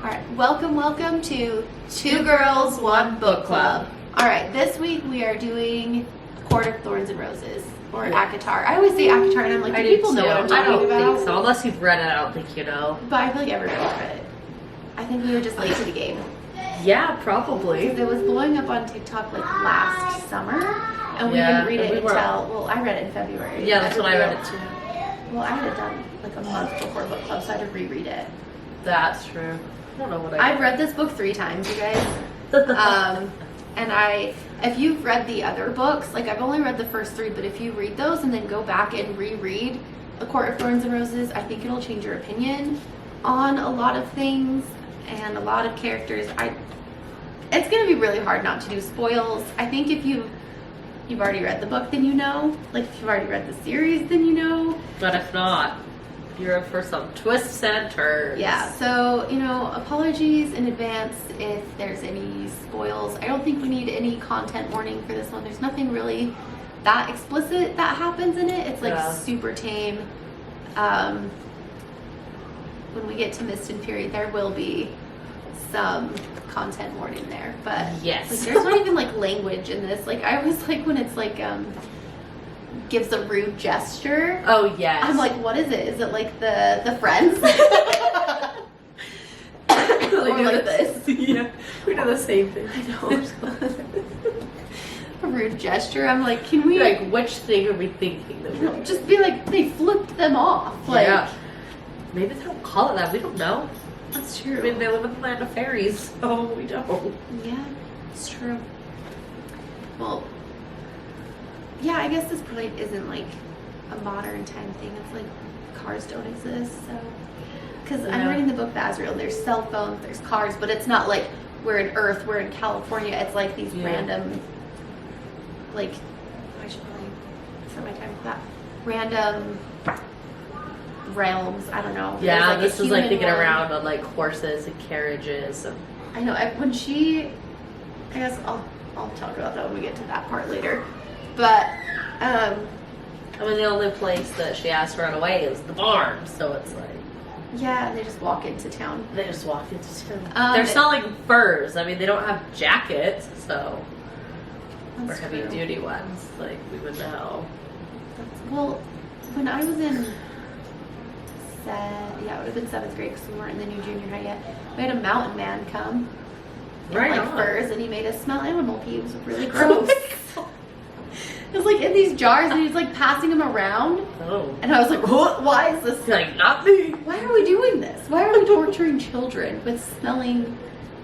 Alright, welcome to Two Girls, One Book Club. Alright, this week we are doing A Court of Thorns and Roses, or ACOTAR. I always say ACOTAR and I'm like, do people know what I'm talking about? I don't think so, unless you've read it, I don't think you know. But I feel like everyone read it. I think we were just late to the game. Yeah, probably. Because it was blowing up on TikTok like last summer, and we didn't read it until, well, I read it in February. Yeah, that's when I read it too. Well, I had it done like a month before book club, so I had to reread it. That's true. I don't know what I've read this book 3 times, you guys. And if you've read the other books, like I've only read the first 3, but if you read those and then go back and reread A Court of Thorns and Roses, I think it'll change your opinion on a lot of things and a lot of characters. It's gonna be really hard not to do spoils. I think if you've already read the book, then you know. Like if you've already read the series, then you know. But if not, you're in for some twists and turns. Yeah, so, apologies in advance if there's any spoils. I don't think we need any content warning for this one. There's nothing really that explicit that happens in it. It's like super tame. When we get to Mist and Fury, there will be some content warning there. But yes, like, there's not even like language in this. Like I always like when it's like gives a rude gesture. Oh yes. I'm like, what is it? Is it like the Friends? Or like this? Yeah, we do the same thing. I know. A rude gesture. I'm like, can we like, which thing are we thinking? That just be like, they flipped them off. Like, yeah. Maybe they don't call it that. We don't know. That's true. I mean, they live in the land of fairies, so we don't. Yeah, it's true. Well, yeah, I guess this probably isn't like a modern time thing. It's like cars don't exist, so. Because I'm reading the book Basriel, there's cell phones, there's cars, but it's not like we're in Earth, we're in California. It's like these random, like, I should probably set my time for that. Random realms, I don't know. Yeah, like this is like thinking around on like horses and carriages. And I know, when I guess I'll talk about that when we get to that part later. But, I mean, the only place that she has to run away is the barn, so it's like. Yeah, and they just walk into town. They just walk into town. They're selling furs. I mean, they don't have jackets, so. Or heavy duty ones, like we would know. Well, when I was in, it would have been 7th grade because we weren't in the new junior high yet. We had a mountain man come. Right like on. Furs, and he made us smell animal pee. It was really gross. It was like in these jars, and he's like passing them around. Oh. And I was like, what? Why is this? Like, not me. Why are we doing this? Why are we torturing children with smelling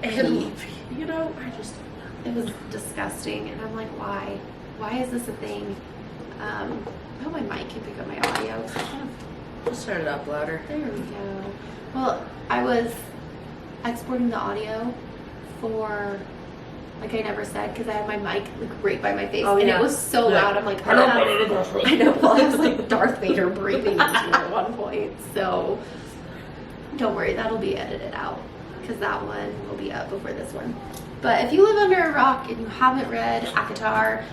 animal pee? It was disgusting, and I'm like, why? Why is this a thing? I hope my mic can pick up my audio. Just turn it up louder. There we go. Well, I was exporting the audio for, like I never said, because I had my mic like right by my face, and it was so loud. I'm like, I know. Well, I was like Darth Vader breathing into it at one point. So don't worry, that'll be edited out because that one will be up before this one. But if you live under a rock and you haven't read ACOTAR,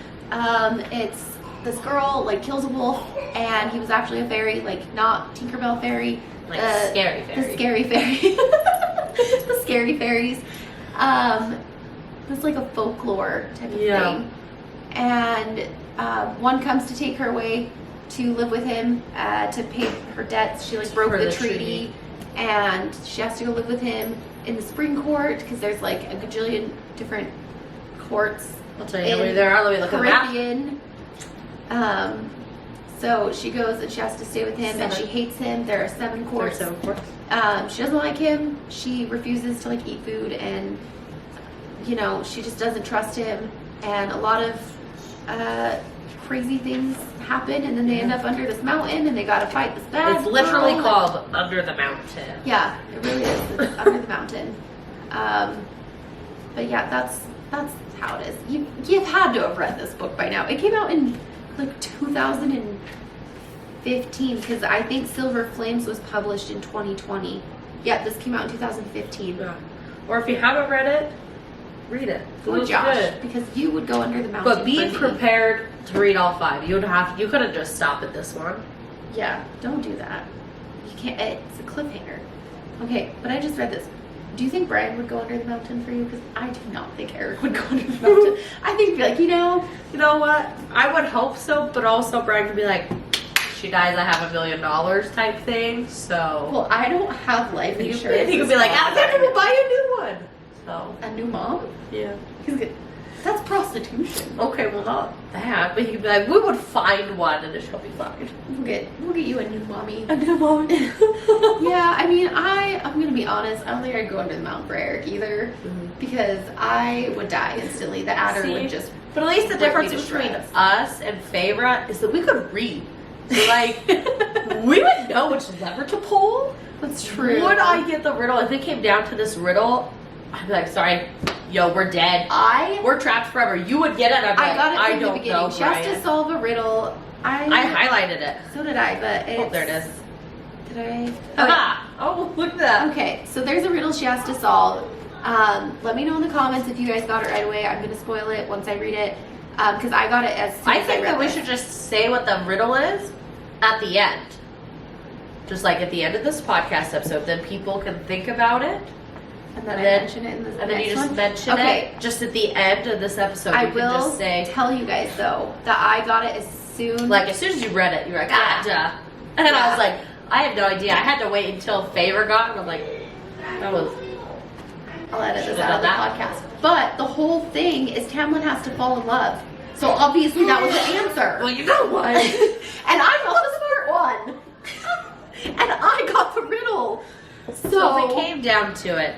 it's this girl like kills a wolf, and he was actually a fairy, like not Tinkerbell fairy, like scary fairy. The scary fairy, the scary fairies. It's like a folklore type of thing, and one comes to take her away to live with him to pay her debts. She like broke the treaty, and she has to go live with him in the spring court because there's like a gajillion different courts. I'll tell you how many there are. Let me look at Caribbean. So she goes and she has to stay with him, and she hates him. There are 7 courts. There are 7 courts. She doesn't like him. She refuses to like eat food, and she just doesn't trust him. And a lot of crazy things happen, and then they end up under this mountain, and they gotta fight this bad. It's literally called Under the Mountain. Yeah, it really is. It's Under the Mountain. But yeah, that's how it is. You've had to have read this book by now. It came out in like 2015 because I think Silver Flames was published in 2020. Yeah, this came out in 2015. Yeah. Or if you haven't read it, read it. Or Josh, because you would go under the mountain. But be prepared to read all 5. You couldn't just stop at this one. Yeah, don't do that. You can't. It's a cliffhanger. Okay, but I just read this Do you think Brian would go under the mountain for you? Because I do not think Eric would go under the mountain. I think he'd be like, you know what? I would hope so, but also Brian could be like, she dies, I have $1 million type thing. So. Well, I don't have life insurance. He could be like, I'm gonna buy a new one. So. A new mom? Yeah. He's good. That's prostitution. Okay, well not that, but he could be like, we would find one and she'll be fine. We'll get you a new mommy. A new mommy. Yeah, I mean, I'm gonna be honest. I don't think I'd go under the mountain for Eric either, because I would die instantly. The adder would just. But at least the difference between us and Feyre is that we could read. So like, we would know which lever to pull. That's true. Would I get the riddle? If it came down to this riddle, I'd be like, sorry, yo, we're dead. We're trapped forever. You would get it. I'd be like, got it I from the don't beginning. know, She has to solve a riddle. I highlighted it. So did I, but it's... Oh, there it is. Did I? Ah! Oh, look at that. Okay, so there's a riddle she has to solve. Let me know in the comments if you guys got it right away. I'm going to spoil it once I read it, because I got it as soon as I think read that we this. should just say what the riddle is at the end. Just like at the end of this podcast episode, then people can think about it. And then I mention it in the And then you just one? mention it just at the end of this episode. I you can will just say, tell you guys, though, that I got it as soon... Like, as soon as you read it, you were like, ah, duh. And then I was like, I had no idea. I had to wait until Feyre got it. And I'm like, that was... I'll edit this out of the podcast. But the whole thing is Tamlin has to fall in love. So obviously that was the answer. Well, you know what? And I'm not the smart one. And I got the riddle. So if it came down to it,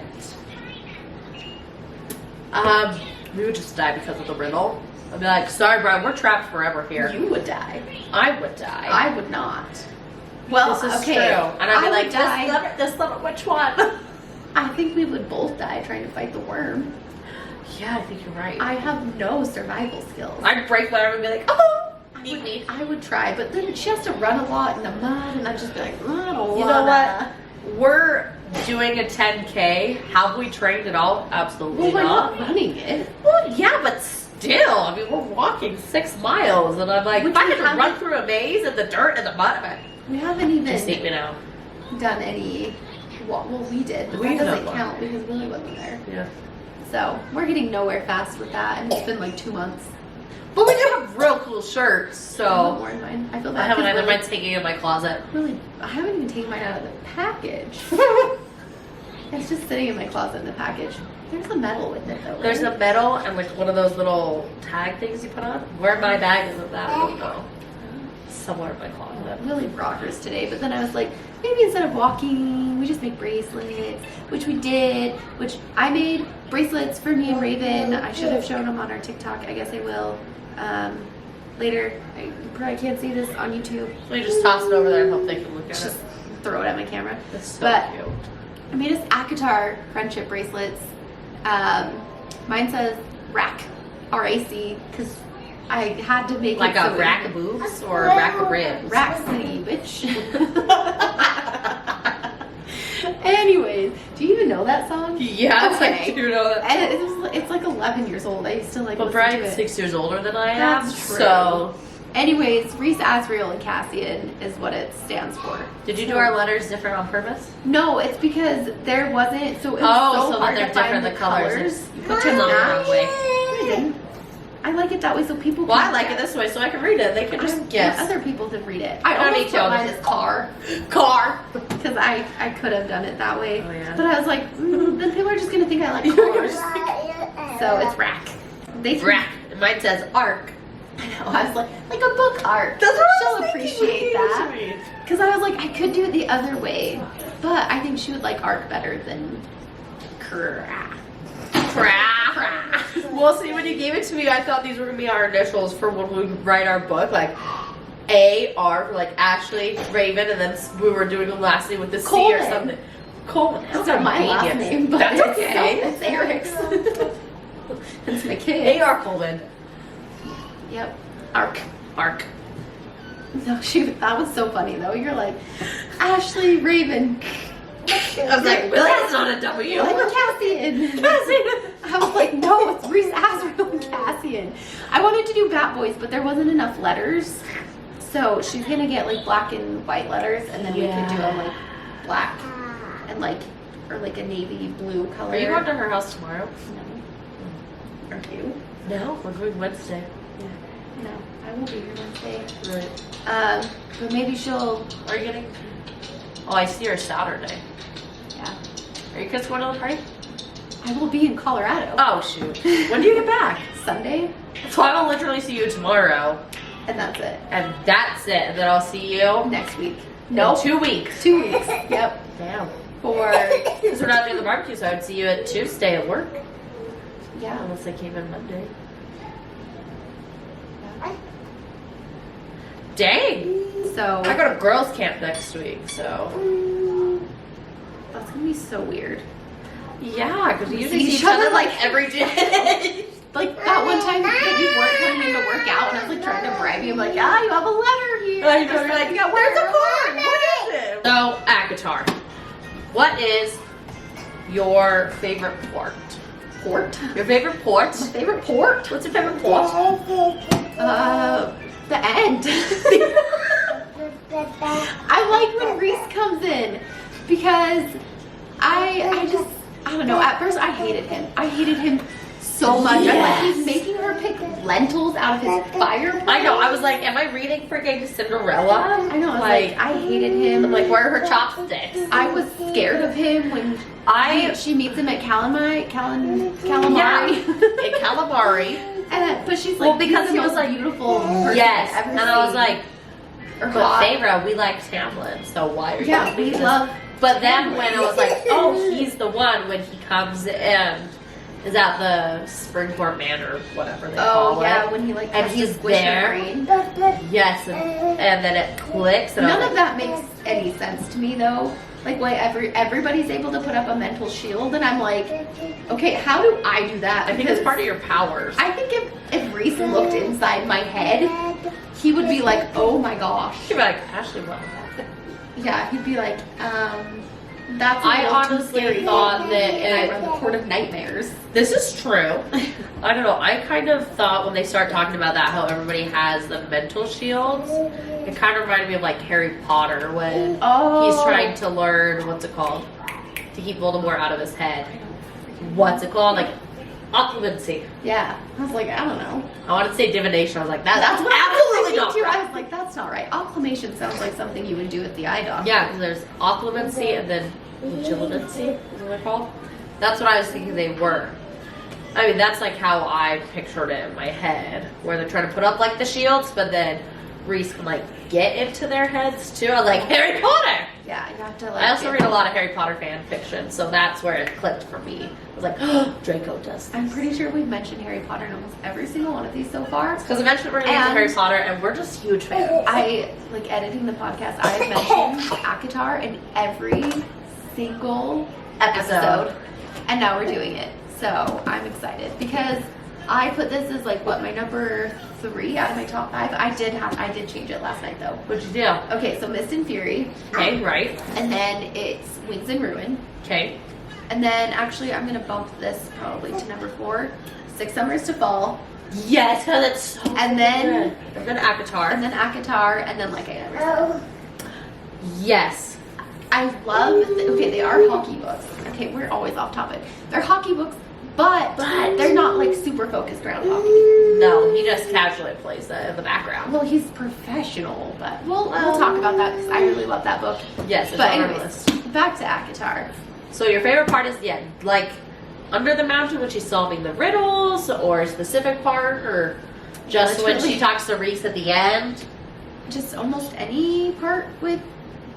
we would just die because of the riddle. I'd be like, sorry, Brian, we're trapped forever here. You would die. I would die. I would not. Well, this is okay. true. And I'd be like, die. this lever, which one? I think we would both die trying to fight the worm. Yeah, I think you're right. I have no survival skills. I'd break my arm and be like, oh, eat me. I would try, but then she has to run a lot in the mud, and I'd just be like, I don't You know what? We're doing a 10K. Have we trained at all? Absolutely well, we're not. not running it. Well, yeah, but still, I mean, we're walking 6 miles, and I'm like, if I had to run through a maze in the dirt and the mud, we haven't even just eat me now. Done any. Well, we did, but that doesn't count because Willie wasn't there. Yeah. So we're getting nowhere fast with that, and it's been like 2 months. But we do have real cool shirts, so. I haven't worn mine. I feel bad. I haven't either. Mine's hanging in my closet. Really, I haven't even taken mine out of the package. It's just sitting in my closet in the package. There's a medal with it though. Right? There's a medal and like one of those little tag things you put on. Where my bag is of that, I don't know. Somewhere in my closet. Willie brought hers today, but then I was like, maybe instead of walking, we just make bracelets, which we did. Which I made bracelets for me and Raven. I should have shown them on our TikTok. I guess I will later. You probably can't see this on YouTube. So you just toss it over there and hope they can look at Just it. throw it at my camera. That's so but cute. I made us Akatar friendship bracelets. Mine says RAC, R-A-C, because I had to make like it a rack of boobs or a rack of ribs? Rack City, bitch. Anyways, do you even know that song? Yeah, okay. I do know that. And it's like 11 years old. I used to like. But Brian's 6 years older than I am. That's true. So. Anyways, Reese, Asriel, and Cassian is what it stands for. Did you do our letters different on purpose? No, it's because there wasn't. So it was so hard they're to find different the colors. You Put put them them on the that wrong way. I didn't. I like it that way so people can. Well, I like it this way so I can read it. They can just guess. Other people to read it. I I don't almost need to. put mine as car. Car. Because I could have done it that way. Oh, yeah. But I was like, then people are just going to think I like cars. So it's rack. Rack. Mine says arc. I know. I was like a book art. That's what She'll appreciate that. Because I was like, I could do it the other way. But I think she would like arc better than crack. Well, see, when you gave it to me, I thought these were going to be our initials for when we write our book. Like, A-R for like Ashley, Raven, and then we were doing them lastly with the C or something. Coleman. That's not my last name, but that's okay. It's Eric's. It's my kid. A.R. Coleman. Yep. Arc. No, that was so funny though. You're like, Ashley, Raven. I was like, really? That's not a W. Like Cassian. I was like, no, it's Reese, Asriel, and Cassian. I wanted to do Bat Boys, but there wasn't enough letters. So she's going to get like black and white letters, and then we could do them like black and like or like a navy blue color. Are you going to her house tomorrow? No. Are you? No, we're going Wednesday. No, I won't be here Wednesday. Right. But maybe she'll. Are you getting? Oh, I see her Saturday. Yeah. Are you guys going to the party? I will be in Colorado. Oh shoot. When do you get back? Sunday. So I will literally see you tomorrow. And that's it. And that's it. And then I'll see you Next week. No, 2 weeks. 2 weeks. Yep. Damn. Because we're not doing the barbecue, so I would see you at Tuesday at work. Yeah. Unless I came in Monday. Dang. So I go to girls' camp next week, so. That's gonna be so weird. Yeah, because we usually see see each other like every day. Like that one time that you weren't coming in to work out, and I was like trying to bribe you. I'm like, yeah, you have a letter here. And you're like, yeah, where's the card? What is it? So, Akatar, what is your favorite port? Port? Your favorite port? My favorite port? What's your favorite port? The end. I like when Reese comes in because I don't know. At first, I hated him. I hated him so much. Yes. I'm like, he's making her pick lentils out of his fireplace. I know. I was like, am I reading freaking Cinderella? I know. I was like, I hated him. I'm like, where are her chopsticks? I was scared of him when she meets him at calamari. Yeah, in calamari. But she's like, well, because he was like beautiful person yes, I've ever and I was seen. like, Or but hot. Feyre, we like Tamlin, so why are you? Yeah, we love. But then when I was like, oh, he's the one when he comes in, is at the Springport Manor, whatever they call yeah, it. when he like And has he's to squish her there. brain. Yes, and then it clicks. And None I'm of that makes any sense to me though. Like why everybody's able to put up a mental shield, and I'm like, okay, how do I do that? I think it's part of your powers. I think if Reese looked inside my head, he would be like, oh my gosh. He'd be like, Ashley, what? Yeah, he'd be like, that's a I little too honestly scary thought for me, that and I run the court of nightmares. This is true. I don't know. I kind of thought when they start talking about that, how everybody has the mental shields. It kind of reminded me of like Harry Potter when he's trying to learn what's it called to keep Voldemort out of his head. What's it called? Like occlumency. Yeah, I was like, I don't know. I wanted to say divination. I was like, that's what absolutely I not was thinking too. right. I was like, that's not right. Acclamation sounds like something you would do at the eye doctor. Yeah, because there's occlumency and then legilimency, is what they're called. That's what I was thinking they were. I mean, that's like how I pictured it in my head, where they're trying to put up like the shields, but then Reese can like get into their heads too. I like Harry Potter. Yeah, you have to like. I also read a lot of Harry Potter fan fiction, so that's where it clicked for me. I was like, oh, Draco does. I'm pretty sure we've mentioned Harry Potter in almost every single one of these so far. Because eventually we're going to get to Harry Potter, and we're just huge fans. I like editing the podcast. I have mentioned Akatar in every single episode, and now we're doing it. So I'm excited because I put this as like what my number 3 out of my top 5. I did change it last night though. What'd you do? Okay, so Mist and Fury. Okay, right. And then it's Wings and Ruin. Okay. And then actually I'm gonna bump this probably to number 4. 6 Summers to Fall. Yes, because it's so And then good. And then Akatar. And then Akatar, and then Like I Never Said. Yes. I love. Okay, they are hockey books. Okay, we're always off topic. They're hockey books, but they're not like super focused around hockey. No, he just casually plays that in the background. Well, he's professional, but we'll talk about that because I really love that book. Yes, it's But on our anyways, list. back to Akatar. So your favorite part is the end, like under the mountain when she's solving the riddles, or a specific part, or just when she talks to Reese at the end. Just almost any part with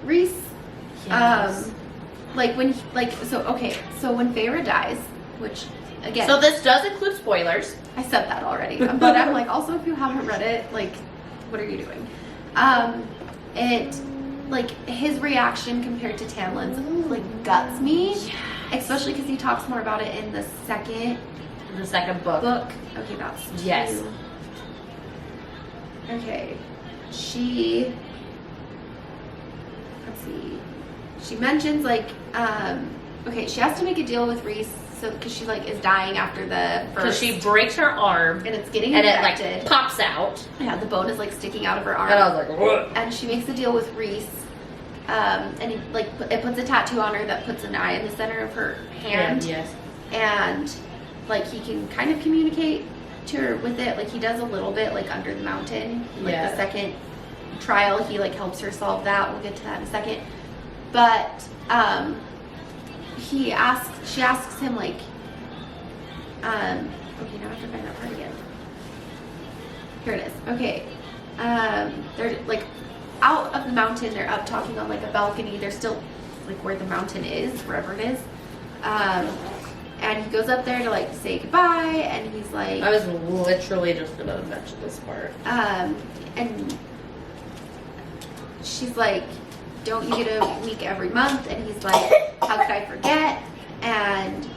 Reese. Yes. Like when so when Feyre dies, which again, So this does include spoilers. I said that already, but I'm like, also if you haven't read it, like, what are you doing? It like his reaction compared to Tamlin's like guts me, especially because he talks more about it in the second book. Okay, that's Yes. 2. Okay, let's see. She mentions like, okay, she has to make a deal with Reese, so because she like is dying after the first. Because she breaks her arm and it's getting and infected. it like pops out. Yeah, the bone is like sticking out of her arm. And I was like, what? And she makes a deal with Reese, and he, like, it puts a tattoo on her that puts an eye in the center of her hand. Yes. And, like, he can kind of communicate to her with it. Like, he does a little bit, like, under the mountain. Like, the second trial, he, like, helps her solve that. We'll get to that in a second. But, she asks him, like, okay, now I have to find that part again. Here it is. Okay. They're, like, out of the mountain. They're up talking on, like, a balcony. They're still, like, where the mountain is, wherever it is. And he goes up there to, like, say goodbye, and he's like... I was literally just gonna mention this part. And she's like, don't you get a week every month? And he's like, how could I forget? And,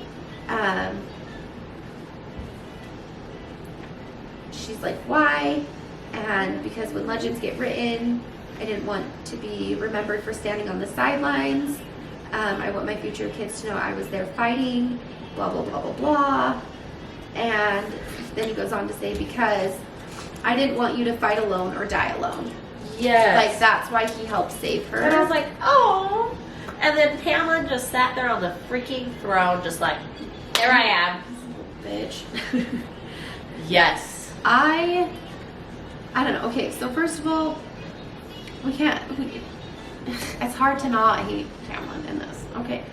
she's like, why? And because when legends get written, I didn't want to be remembered for standing on the sidelines. I want my future kids to know I was there fighting, blah, blah, blah, blah, blah. And then he goes on to say, because I didn't want you to fight alone or die alone. Yes. Like, that's why he helped save her. And I was like, oh. And then Tamlin just sat there on the freaking throne, just like, there I am. Bitch. Yes. I don't know. Okay, so first of all, it's hard to not hate Tamlin in this. Okay.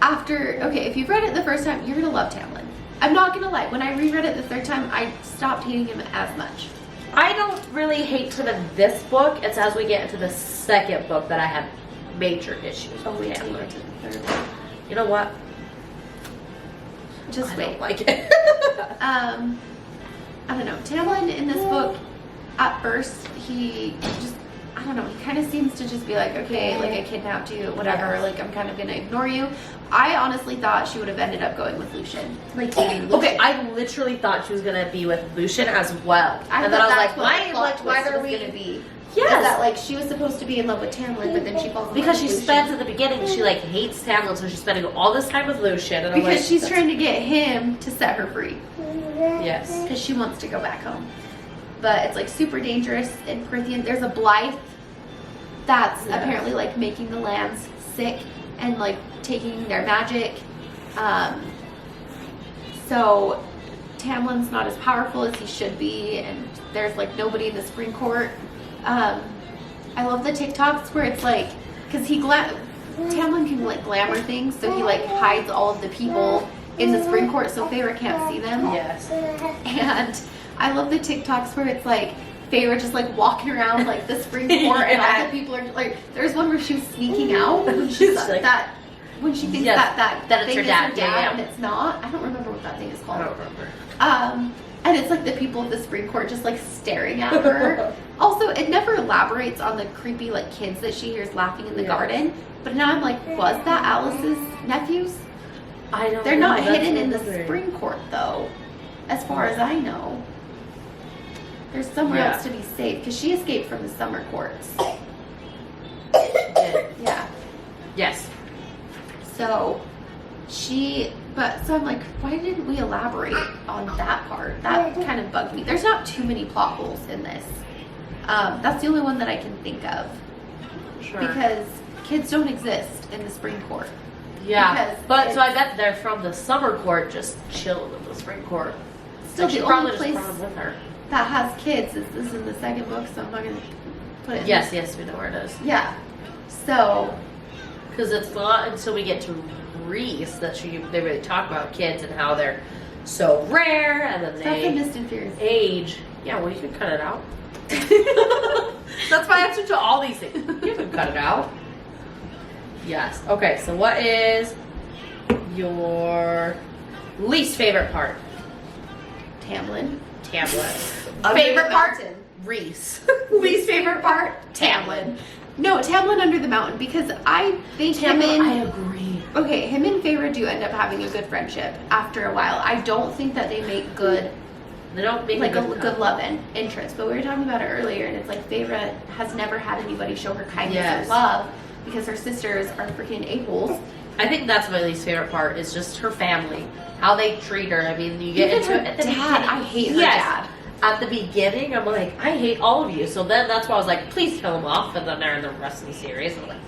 If you've read it the first time, you're going to love Tamlin. I'm not going to lie. When I reread it the third time, I stopped hating him as much. I don't really hate him in this book. It's as we get into the second book that I have major issues with Tamlin. You know what? Just wait. I don't like it. I don't know. Tamlin in this book, at first, he just, I don't know, he kind of seems to just be like, okay, like, I kidnapped you, whatever, like, I'm kind of gonna ignore you. I honestly thought she would have ended up going with Lucien. Like, dating Lucien. Okay, I literally thought she was gonna be with Lucien as well. And then I was like, why are we gonna be? Yes. That, like, she was supposed to be in love with Tamlin, but then she falls in love because with she Lucien. spends at the beginning, she like hates Tamlin, so she's spending all this time with Lucien. And because like, she's trying to get him to set her free. Yes. Because she wants to go back home. But it's like super dangerous in Prithian. There's a Blythe that's apparently like making the lands sick and like taking their magic. So Tamlin's not as powerful as he should be, and there's like nobody in the Spring Court. I love the TikToks where it's like, because Tamlin can like glamour things, so he like hides all of the people in the Spring Court so Feyre can't see them. Yes. And I love the TikToks where it's like Feyre just like walking around like the Spring Court and all the people are like, there's one where she was sneaking out when she's like, when she thinks that it's thing her is dad, her dad and it's not. I don't remember what that thing is called. I don't remember. And it's like the people of the Spring Court just like staring at her. Also, it never elaborates on the creepy like kids that she hears laughing in the garden. But now I'm like, was that Alice's nephews? I don't know. They're not hidden in the Spring Court though, as far as I know. There's somewhere else to be safe because she escaped from the summer courts. Yeah. Yes. So so I'm like, why didn't we elaborate on that part? That kind of bugged me. There's not too many plot holes in this. That's the only one that I can think of. Sure. Because kids don't exist in the Spring Court. Yeah. But so I bet they're from the summer court just chilling in the Spring Court. Still, she the probably only just place brought them with her. that has kids is this in the second book, so I'm not going to put it in. Yes, we know where it is. Yeah. So. Because it's not until we get to Reese that they really talk about kids and how they're so rare and then That's a Mist and Fears. age. Yeah, well, you can cut it out. That's my answer to all these things. You can cut it out. Yes. Okay, so what is your least favorite part? Tamlin. Favorite part? Reese. Least favorite part? Tamlin. No, Tamlin Under the Mountain, because I think him and Feyre do end up having a good friendship after a while. I don't think that they make good. They don't make like a good love and interest. But we were talking about it earlier, and it's like Feyre has never had anybody show her kindness or love because her sisters are freaking a-holes. I think that's my least favorite part is just her family, how they treat her. I mean, you get into it at the beginning. I hate her dad. at the beginning, I'm like, I hate all of you. So then that's why I was like, please kill them off. And then they're in the rest of the series. I'm like,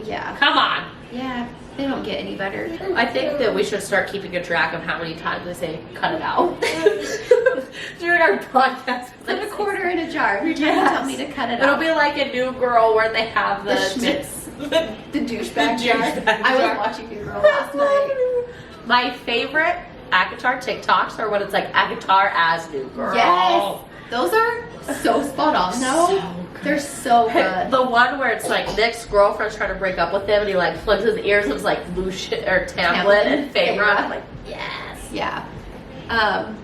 yeah. Come on. Yeah, they don't get any better. I think that we should start keeping a track of how many times they say, cut it out. During our podcast. It's like a quarter in a jar. Every time you tell me to cut it out. It'll be like a New Girl where they have the Schmitz. The douchebag jar. douchebag I jar. was watching New Girl last night. My favorite Akatar TikToks are when it's like Akatar as New Girl. Yes. Those are so spot on, though. So good. They're so good. The one where it's like Nick's girlfriend's trying to break up with him and he like plugs his ears and it's like Lucian or Tamlin and Feyre. I'm like, yes. Yeah. Ugh.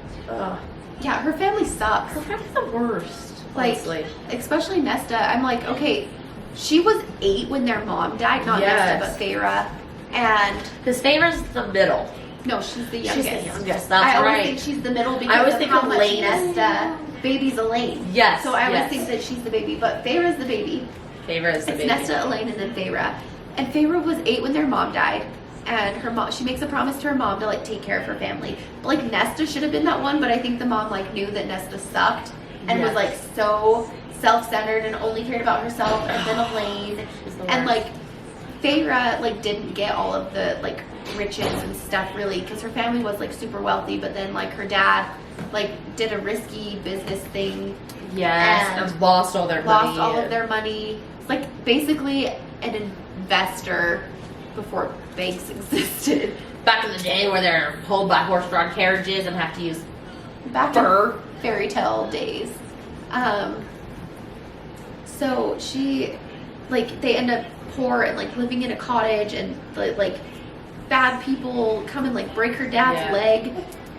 Yeah, her family sucks. Her family's the worst. Like, honestly. especially Nesta. I'm like, okay, she was 8 when their mom died. Not Yes. Nesta, but Feyre. And His Feyre's the middle. no, she's the youngest. She's the youngest. That's I always right. think she's the middle because I always of think how of much Lane. Nesta baby's Elaine. Yes. So I always yes. think that she's the baby, but Feyre's the baby. Feyre is the It's baby. Nesta, Elaine, and then Feyre. And Feyre was 8 when their mom died. And her mom, she makes a promise to her mom to like take care of her family. But like Nesta should have been that one, but I think the mom like knew that Nesta sucked and was Yes. like so self-centered and only cared about herself. And then Elaine, She's the and worst. like Feyre like didn't get all of the like riches and stuff really because her family was like super wealthy. But then like her dad like did a risky business thing, Yes, and lost all their money. lost all of their money. It's like basically an investor before banks existed. Back in the day where they're pulled by horse-drawn carriages and have to use Back fur. in fairy tale days. So she, like, they end up poor and like living in a cottage, and like bad people come and like break her dad's Yeah. leg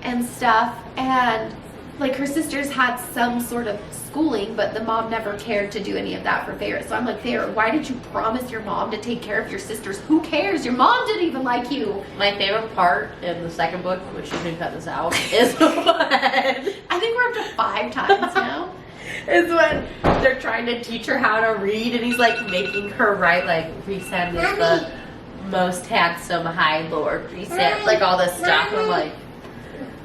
and stuff, and like her sisters had some sort of schooling, but the mom never cared to do any of that for Feyre. So I'm like, Feyre, why did you promise your mom to take care of your sisters? Who cares? Your mom didn't even like you. My favorite part in the second book, which you can cut this out, is when I think we're up to 5 times now. is when they're trying to teach her how to read, and he's like making her write like Rhysand is the most handsome High Lord. Rhysand, like all this stuff. And I'm like,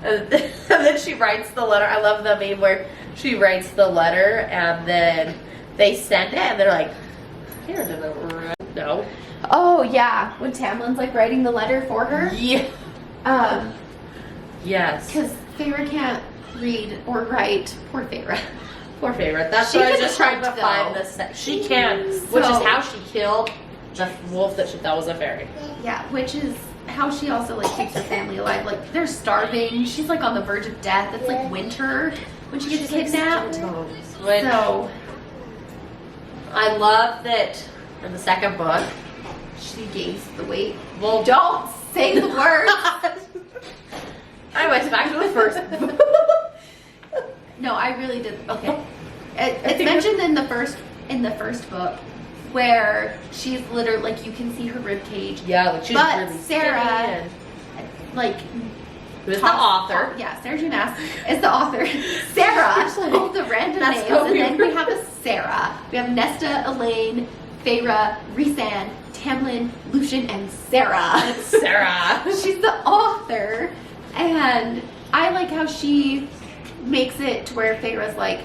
and then she writes the letter. I love the meme where she writes the letter and then they send it and they're like, here, no. Oh yeah, when Tamlin's like writing the letter for her. Yeah. Yes. Because Feyre can't read or write. Poor Feyre. Poor favorite. That's She why I was can just trying to hunt, find though. the she can, which is So- how she killed the wolf that she thought was a fairy. Yeah, which is how she also like keeps her family alive. Like they're starving. She's like on the verge of death. It's like winter when she gets kidnapped. Which So I love that in the second book. she gains the weight. Well, Don't say the word. anyways, back to the first. No, I really did. Okay, it's mentioned in the first book where she's literally like you can see her rib cage. Yeah, like she's But really Sara, skinny like who's the author? Yeah, Sarah Junas is the author. Sarah, all the random That's names, so and then we weird. have a Sarah. We have Nesta, Elaine, Feyre, Rhysand, Tamlin, Lucian, and Sarah. Sarah. She's the author, and I like how she makes it to where Feyre's like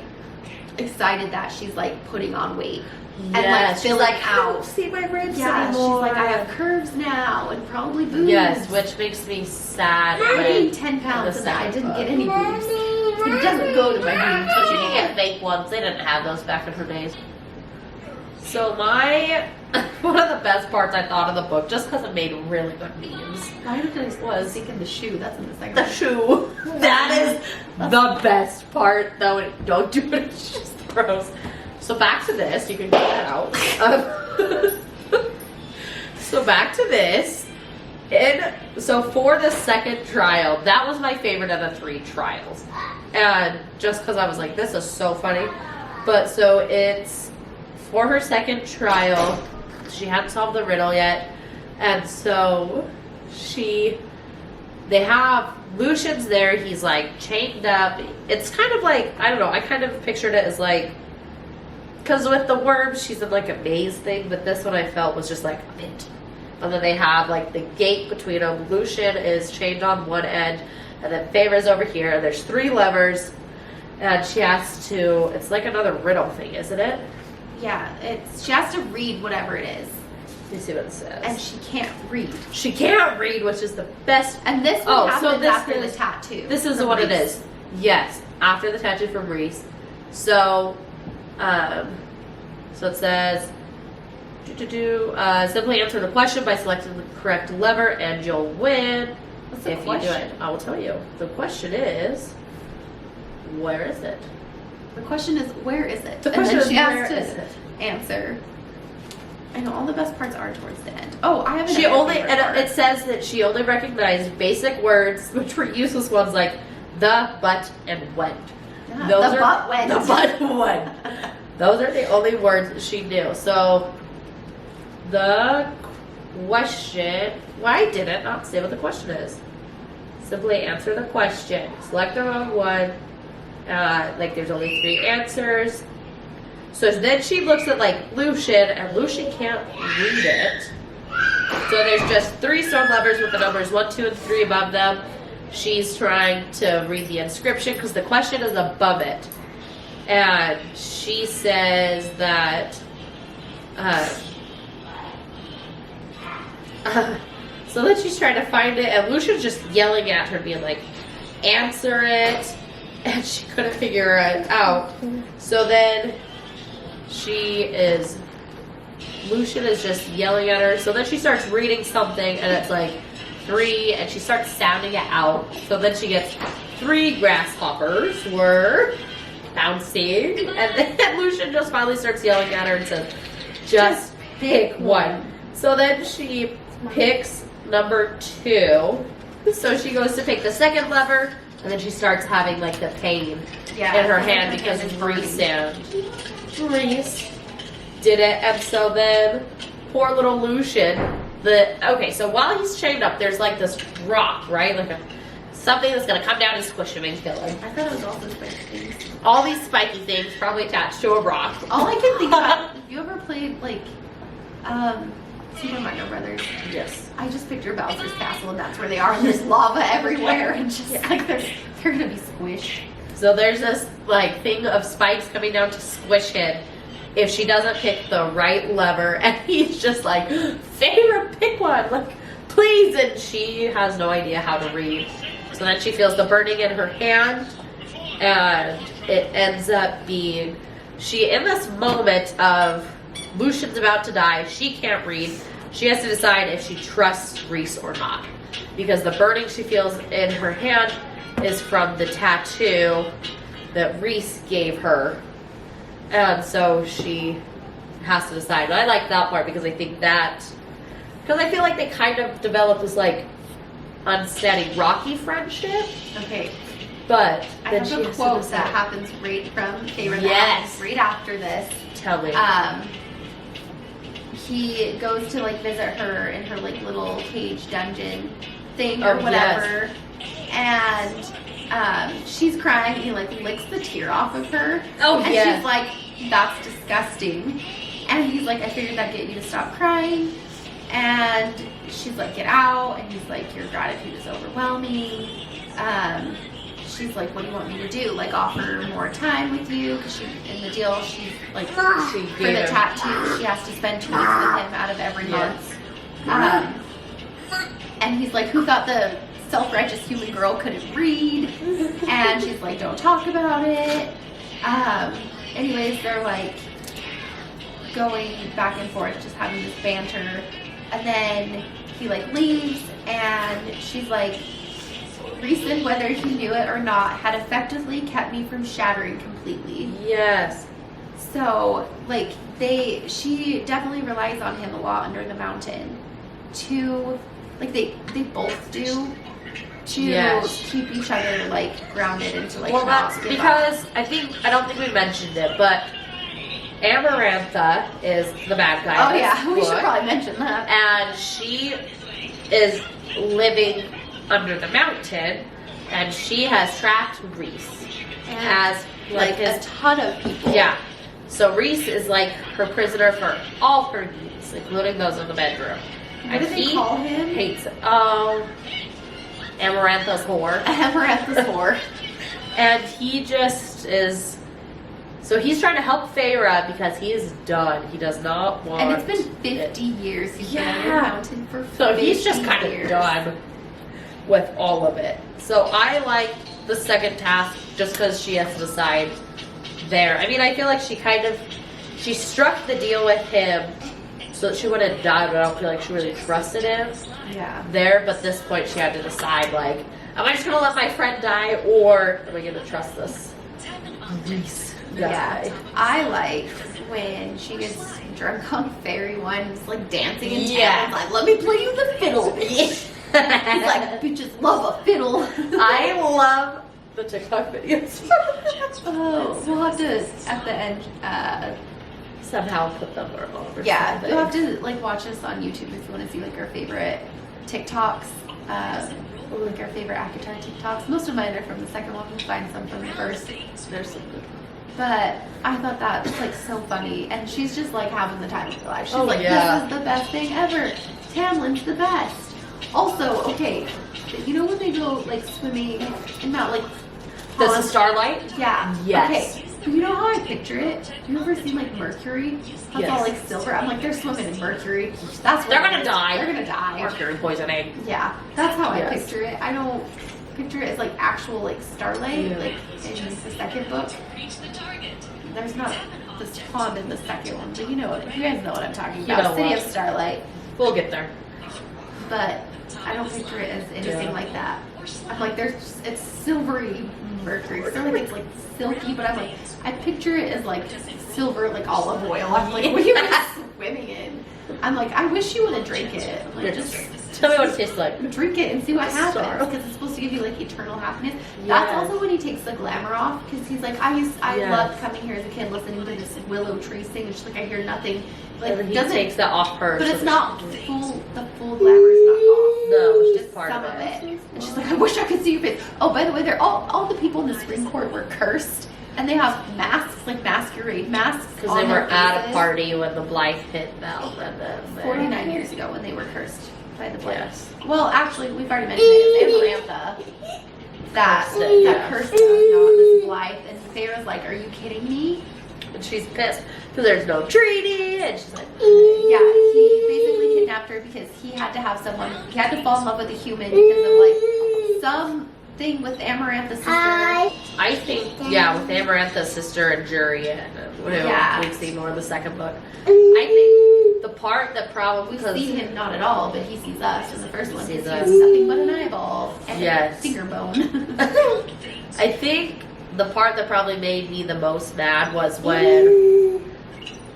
excited that she's like putting on weight. And like Yes, she's filling like, I out. don't see my ribs Yeah, anymore. she's like, I have curves now and probably boobs. Yes, which makes me sad. I when gained 10 pounds and I didn't get any boobs. It doesn't go to my boobs. But you can get fake ones. They didn't have those back in her days. So one of the best parts I thought of the book, just because it made really good memes, Why did I was thinking the shoe? That's in the second the one. shoe. That is the best part, though. Don't do it. It's just gross. So back to this. You can get that out. So back to this. So for the second trial, that was my favorite of the 3 trials. And just because I was like, this is so funny. But so it's for her second trial. She hadn't solved the riddle yet. And so they have Lucian's there. He's like chained up. It's kind of like, I don't know, I kind of pictured it as like, because with the worms, she's in like a maze thing, but this one I felt was just like a pit. And then they have like the gate between them. Lucian is chained on one end, and then Feyre's over here. And there's 3 levers, And she has to, it's like another riddle thing, isn't it? Yeah, she has to read whatever it is. Let me see what it says. And she can't read. She can't read, which is the best. And this one happens after the tattoo. This is what it is. Yes, after the tattoo from Reese. So, so it says, simply answer the question by selecting the correct lever and you'll win. What's the if question? You do it. I will tell you. The question is, where is it? The question is, where is it? The question and then is, she where has is to it? answer. I know all the best parts are towards the end. Oh, I have She only, and it says that she only recognized basic words, which were useless ones like the, but, and when. Yeah, the but went. The but when. Those are the only words she knew. So, the question, why did it not say what the question is? Simply answer the question. Select the wrong one. Like there's only 3 answers. So then she looks at like Lucian, and Lucian can't read it. So there's just 3 stone levers with the numbers 1, 2, and 3 above them. She's trying to read the inscription because the question is above it. And she says that so then she's trying to find it, and Lucian's just yelling at her, being like, answer it. And she couldn't figure it out. So then Lucian is just yelling at her. So then she starts reading something, and it's like 3, and she starts sounding it out. So then she gets 3 grasshoppers were bouncing, and then Lucian just finally starts yelling at her and says, just pick one. So then she picks number 2. So she goes to pick the second lever, and then she starts having like the pain in her hand because Reese did it. And so then poor little Lucian, so while he's chained up, there's like this rock, right? Like something that's gonna come down and squish him and kill him. I thought it was also spiky things. All these spiky things probably attached to a rock. All I can think about, if you ever played like Super Mario Brothers? Yes. I just picture Bowser's castle, and that's where they are, and there's lava everywhere, and just like they're gonna be squished. So there's this like thing of spikes coming down to squish him if she doesn't pick the right lever, and he's just like, Feyre, pick one, like please, and she has no idea how to read. So then she feels the burning in her hand, and it ends up being in this moment of Lucian's about to die, she can't read. She has to decide if she trusts Reese or not, because the burning she feels in her hand is from the tattoo that Reese gave her, and so she has to decide. And I like that part because I think because I feel like they kind of developed this like unsteady, rocky friendship. Okay, but I have a quote that happens right from Feyre. Yes, right after this. Tell me. He goes to like visit her in her like little cage dungeon thing or whatever, and she's crying. And he like licks the tear off of her. Oh, and she's like, "That's disgusting." And he's like, "I figured that'd get you to stop crying." And she's like, "Get out." And he's like, "Your gratitude is overwhelming." She's like, "What do you want me to do? Like, offer more time with you?" Because in the deal, she's like, for the tattoo, she has to spend 2 weeks with him out of every month. And he's like, "Who thought the self-righteous human girl couldn't read?" And she's like, "Don't talk about it." Anyways, they're like going back and forth, just having this banter. And then he like leaves, and she's like, "Reason, whether he knew it or not, had effectively kept me from shattering completely." Yes. So, like, she definitely relies on him a lot under the mountain to, like, they both do, to keep each other, like, grounded and to, like, well, not that's give because up. I don't think we mentioned it, but Amarantha is the bad guy. Oh, yeah, we should probably mention that. And she is living under the mountain, and she has tracked Reese as like a ton of people. Yeah. So Reese is like her prisoner for all her needs, including those in the bedroom. What do they call him? Hates it. Oh, Amarantha's whore. Amarantha's whore. And he just is... So he's trying to help Feyre because he is done. He does not want... And it's been 50 years he's been on the mountain for 50 So he's just kind years. of done with all of it. So I like the second task just because she has to decide there. I mean, I feel like she struck the deal with him so that she wouldn't die, but I don't feel like she really trusted him there. But at this point, she had to decide, like, am I just going to let my friend die, or am I going to trust this Reese guy? Yeah, I like when she gets drunk on fairy wine and is like dancing and Tamlin's like, let me play you the fiddle. He's like, bitches love a fiddle. I love the TikTok videos. Oh, we'll have to, at the end, somehow put them over. yeah, something. you'll have to like watch us on YouTube if you want to see like our favorite TikToks, or like our favorite Akatar TikToks. Most of mine are from the second one. We'll find some from the first. There's some good. But I thought that was like so funny, and she's just like having the time of her life. She's Oh, like, yeah. this is the best thing ever. Tamlin's the best. Also, okay, you know when they go like swimming in that like This pond? is Starlight? Yeah. Yes. Okay. You know how I picture it? You ever seen like Mercury? That's Yes. all like silver. I'm like, they're swimming in Mercury. That's what They're it gonna is. die. They're gonna die. Mercury poisoning. Yeah, that's how I Yes. picture it. I don't picture it as like actual like starlight, Yeah. like in the second book. There's not this pond in the second one, but you know what? You guys know what I'm talking You about. know City what. of Starlight. We'll get there. But I don't picture it as anything Yeah. like that. I'm like, it's silvery Mercury. So like it's like silky, but I'm like, I picture it as like silver, like olive oil. I'm like, what are you guys swimming in? I'm like, I wish you would have drank it. I'm like, just Tell me what it tastes like. drink it and see what happens, Sorrow. because it's supposed to give you like eternal happiness. Yes. That's also when he takes the glamour off, because he's like, I Yes. loved coming here as a kid listening to this willow tree sing, and she's like, I hear nothing. Like, And then he doesn't, takes that off her. but so it's that not she can- full. The full glamour is not off. No, it's Just just part some of it. And she's like, I wish I could see your face. Oh, by the way, they're all the people in the spring court were cursed, and they have masks, like masquerade masks, Because on they their were at a faces. party when the Blythe hit Mel, and then 49 years ago when they were cursed by the Blythe. Yes. Well, actually, we've already mentioned it. It was Amarantha that Cursed it, yeah. cursed them, not this Blythe. And Sarah's like, are you kidding me? And she's pissed because there's no treaty, and she's like, Yeah, he basically kidnapped her because he had to have someone, he had to fall in love with a human because of like something with Amarantha's sister. I think, yeah, with Amarantha's sister and Jurian, who Yeah. we've seen more in the second book. I think the part that probably We see him not at all, but he sees us in the first one. He sees because us. He's nothing but an eyeball and Yes. a finger bone. I think the part that probably made me the most mad was when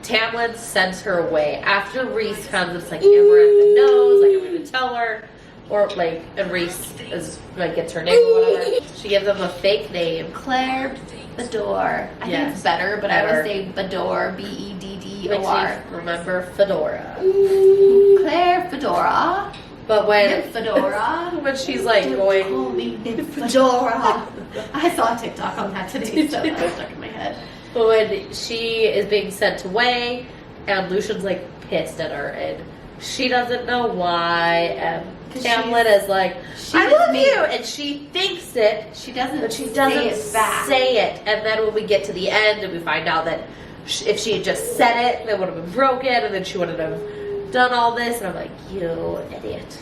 Tamlin sends her away. After Reese comes, it's like Amarantha knows, like I'm gonna tell her. Or like, and Reese is like gets her name or whatever. She gives them a fake name. Claire Bedore. I think Yes. it's better, but I Better. would say Bedore, Makes Beddor. me remember Fedora. Claire Fedora. But Nymph Fedora. when she's like Don't going, call me Nymph Fedora. I saw a TikTok on that today, so that was stuck in my head. but when she is being sent away, and Lucian's like pissed at her, and she doesn't know why, and 'Cause Tamlin is like, she I just love made- you, and she thinks it, She doesn't, but she doesn't say it back. say it. And then when we get to the end, and we find out that if she had just said it, it would have been broken, and then she wouldn't have done all this. And I'm like, you idiot.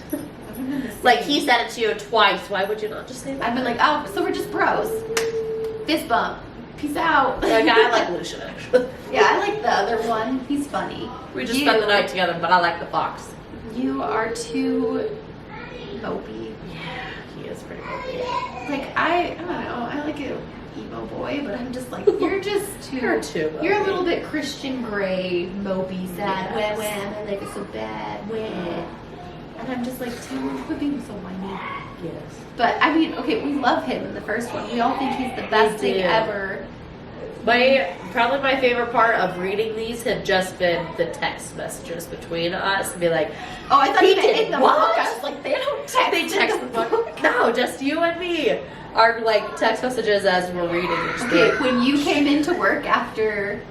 Like, he said it to you twice. Why would you not just say that? I've been like, oh, so we're just bros. Fist bump. Peace out. Like, I like Lucian, actually. Yeah, I like the other one. He's funny. We just spent the night together, but I like the fox. You are too mopey. Yeah, he is pretty mopey. Like, I don't know. I like a emo boy, but I'm just like, you're just too. You're too mopey. You're a little bit Christian Grey, mopey, sad. Yes. Wham, I like it so bad. Wham. And I'm just like, Taylor, quit being so whiny. Yes. But I mean, okay, we love him in the first one. We all think he's the best thing do. ever. Probably my favorite part of reading these have just been the text messages between us and be like, Oh, I thought He you meant did in the what? book. I was like, they don't text. they text the book. No, just you and me. Our like text messages as we're reading each Okay, book. when you came into work after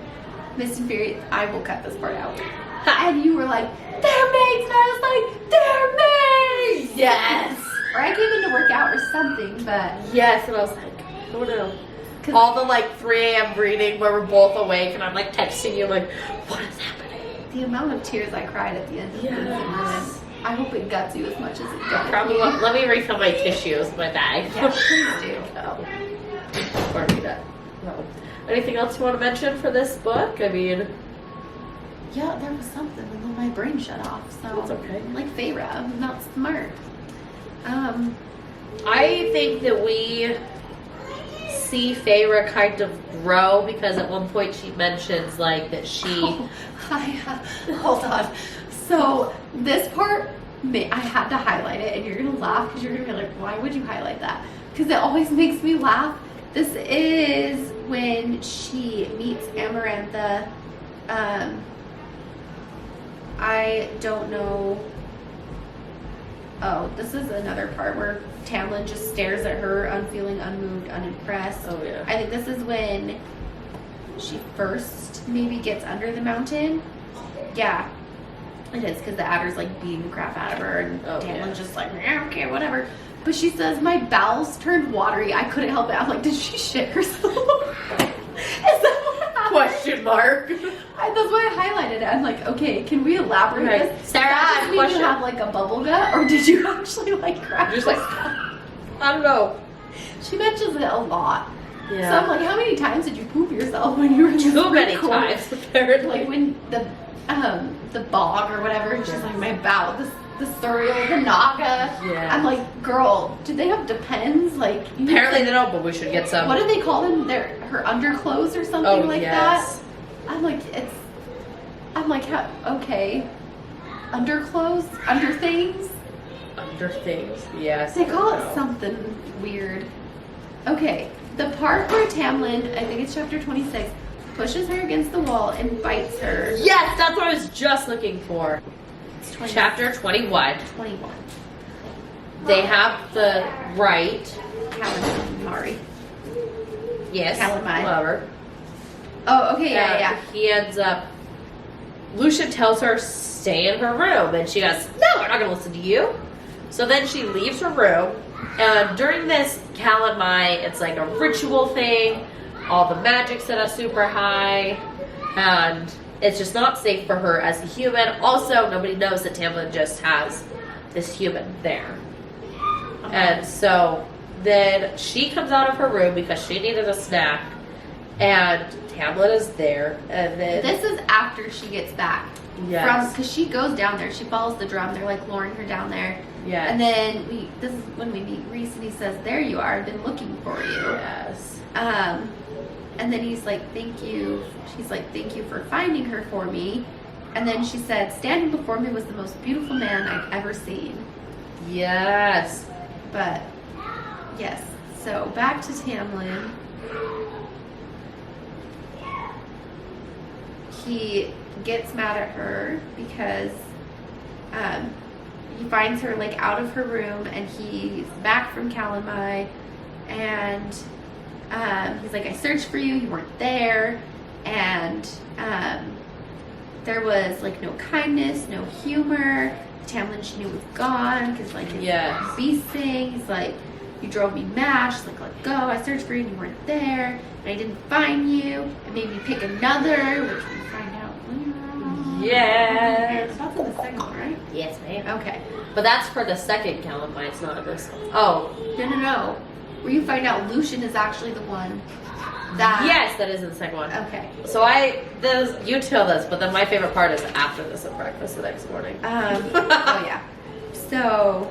Mist and Fury, I will cut this part out. And you were like, they're mates, and I was like, they're mates! Yes. Or I came in to work out or something, but Yes, and I was like, oh no. all the like 3 a.m. reading where we're both awake and I'm like texting you like, what is happening? The amount of tears I cried at the end of this. I hope it guts you as much as it guts Probably. Let me refill my tissues in my bag. Yeah, please do. No. Or read it. No. Anything else you want to mention for this book? I mean, yeah, there was something and then my brain shut off. So it's okay. I'm like Feyre, I'm not smart. I think that we see Feyre kind of grow because at one point she mentions like that she. Hold on. So this part, I had to highlight it, and you're gonna laugh because you're gonna be like, "Why would you highlight that?" Because it always makes me laugh. This is when she meets Amarantha. I don't know. Oh, this is another part where Tamlin just stares at her, unfeeling, unmoved, unimpressed. Oh yeah. I think this is when she first maybe gets under the mountain. Yeah, it is, because the adder's like beating the crap out of her, and Tamlin's just like, yeah, okay, whatever. But she says, my bowels turned watery. I couldn't help it. I'm like, did she shit herself? Is that what happened? Question mark. That's why I highlighted it. I'm like, okay, can we elaborate this? Sarah, Does that mean you have like a bubble gut, or did you actually like crack? You're just like, I don't know. She mentions it a lot. Yeah. So I'm like, how many times did you poop yourself when you were just too many times? Apparently. Like when the bog or whatever, she's like, my bowel, the Suriel, the Naga. Yeah. I'm like, girl, do they have Depends? Like, apparently they don't, but we should get some. What do they call them? Her underclothes or something like that? I'm like, okay. Underclothes? Under things? Under things, yes. They call it something weird. Okay, the part where Tamlin, I think it's chapter 26, pushes her against the wall and bites her. Yes, that's what I was just looking for. Chapter 21. 21. They have the right. Calamari. Yes. Calamari. Whatever. Oh, okay, yeah. He ends up. Lucian tells her stay in her room, and she goes, "No, I'm not gonna listen to you." So then she leaves her room, and during this Calamai, it's like a ritual thing. All the magic's set up super high, and it's just not safe for her as a human. Also, nobody knows that Tamlin just has this human there. And so then she comes out of her room because she needed a snack, and Tamlin is there. And then this is after she gets back. Yes. Because she goes down there. She follows the drum. They're like luring her down there. Yes. And then this is when we meet Reese, and he says, "There you are. I've been looking for you." Yes. And then he's like, "Thank you." She's like, "Thank you for finding her for me." And then she said, "Standing before me was the most beautiful man I've ever seen." Yes. But yes. So back to Tamlin. He gets mad at her because he finds her like out of her room, and he's back from Calamai, and he's like, "I searched for you, you weren't there," and there was like no kindness, no humor. Tamlin, she knew, was gone because like his beast thing. He's like, "You drove me mad." She's like, "Let go. I searched for you and you weren't there, and I didn't find you. It made me pick another," which we find out later. Yes. That's in the second one, right? Yes, ma'am. Okay. But that's for the second Calamai. It's not this one. Oh. No. Where you find out Lucian is actually the one that. Yes, that is in the second one. Okay. So you tell this, but then my favorite part is after this at breakfast the next morning. Oh yeah. So,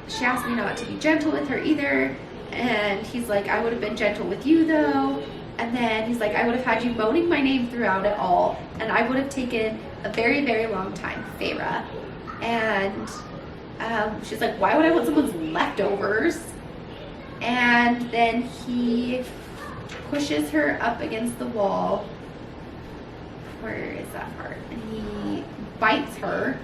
she asked me not to be gentle with her either, and he's like, "I would have been gentle with you though." And then he's like, "I would have had you moaning my name throughout it all, and I would have taken a very, very long time, Feyre." And she's like, "Why would I want someone's leftovers?" And then he pushes her up against the wall. Where is that part? And he bites her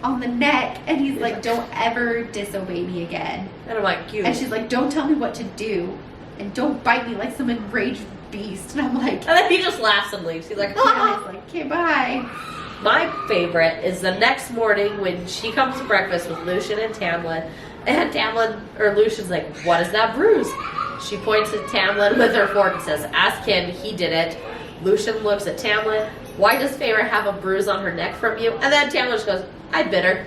on the neck, and he's like, "Don't ever disobey me again." And I'm like, "You." And she's like, "Don't tell me what to do, and don't bite me like some enraged beast." And I'm like, and then he just laughs and leaves. He's like, "Ah." He's like, "Okay, bye." My favorite is the next morning when she comes to breakfast with Lucian and Tamlin, and Lucian's like, "What is that bruise?" She points at Tamlin with her fork and says, ask him, he did it. Lucian looks at Tamlin. Why does Feyre have a bruise on her neck from you? And then Tamlin just goes, I bit her.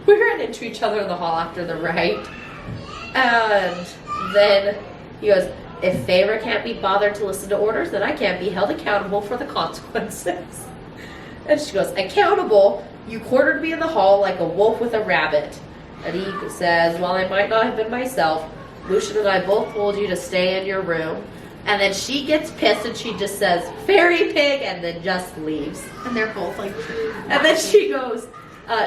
We ran into each other in the hall after the rite. And then he goes, if Feyre can't be bothered to listen to orders, then I can't be held accountable for the consequences. And she goes, accountable? You cornered me in the hall like a wolf with a rabbit. And he says, well, I might not have been myself. Lucian and I both told you to stay in your room. And then she gets pissed and she just says, fairy pig, and then just leaves. And they're both like... And then she goes,